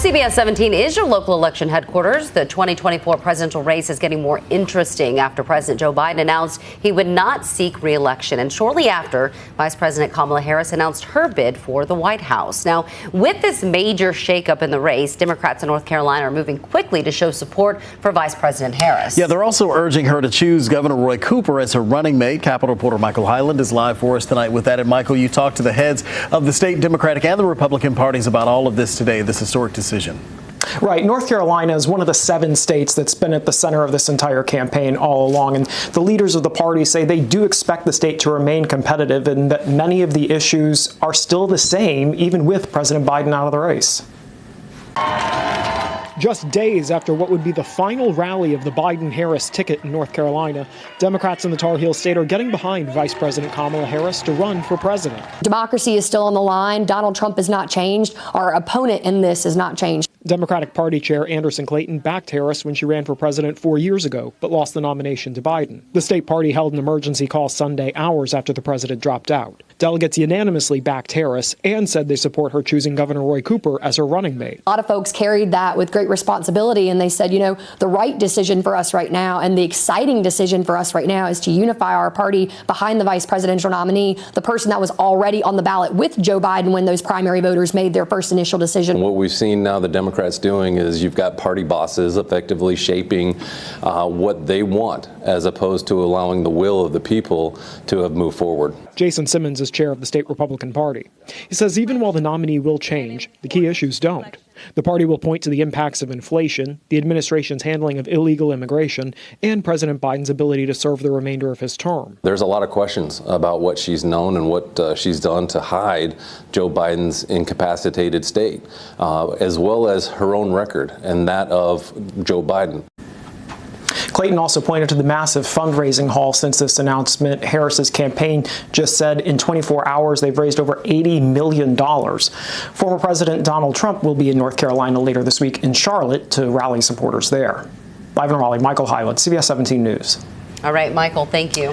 CBS 17 is your local election headquarters. The 2024 presidential race is getting more interesting after President Joe Biden announced he would not seek re-election. And shortly after, Vice President Kamala Harris announced her bid for the White House. Now, with this major shakeup in the race, Democrats in North Carolina are moving quickly to show support for Vice President Harris. Yeah, they're also urging her to choose Governor Roy Cooper as her running mate. Capitol reporter Michael Hyland is live for us tonight with that. And Michael, you talked to the heads of the state Democratic and the Republican parties about all of this today, this historic decision. Right. North Carolina is one of the 7 states that's been at the center of this entire campaign all along. And the leaders of the party say they do expect the state to remain competitive and that many of the issues are still the same, even with President Biden out of the race. Just days after what would be the final rally of the Biden-Harris ticket in North Carolina, Democrats in the Tar Heel state are getting behind Vice President Kamala Harris to run for president. Democracy is still on the line. Donald Trump has not changed. Our opponent in this has not changed. Democratic Party Chair Anderson Clayton backed Harris when she ran for president 4 years ago, but lost the nomination to Biden. The state party held an emergency call Sunday, hours after the president dropped out. Delegates unanimously backed Harris and said they support her choosing Governor Roy Cooper as her running mate. A lot of folks carried that with great responsibility, and they said, you know, the right decision for us right now and the exciting decision for us right now is to unify our party behind the vice presidential nominee, the person that was already on the ballot with Joe Biden when those primary voters made their first initial decision. What we've seen now the Democrats doing is you've got party bosses effectively shaping what they want as opposed to allowing the will of the people to have moved forward. Jason Simmons is chair of the state Republican Party. He says even while the nominee will change, the key issues don't. The party will point to the impacts of inflation, the administration's handling of illegal immigration, and President Biden's ability to serve the remainder of his term. There's a lot of questions about what she's known and what she's done to hide Joe Biden's incapacitated state, as well as her own record and that of Joe Biden. Clayton also pointed to the massive fundraising haul since this announcement. Harris's campaign just said in 24 hours they've raised over $80 million. Former President Donald Trump will be in North Carolina later this week in Charlotte to rally supporters there. Live in Raleigh, Michael Hyland, CBS 17 News. All right, Michael, thank you.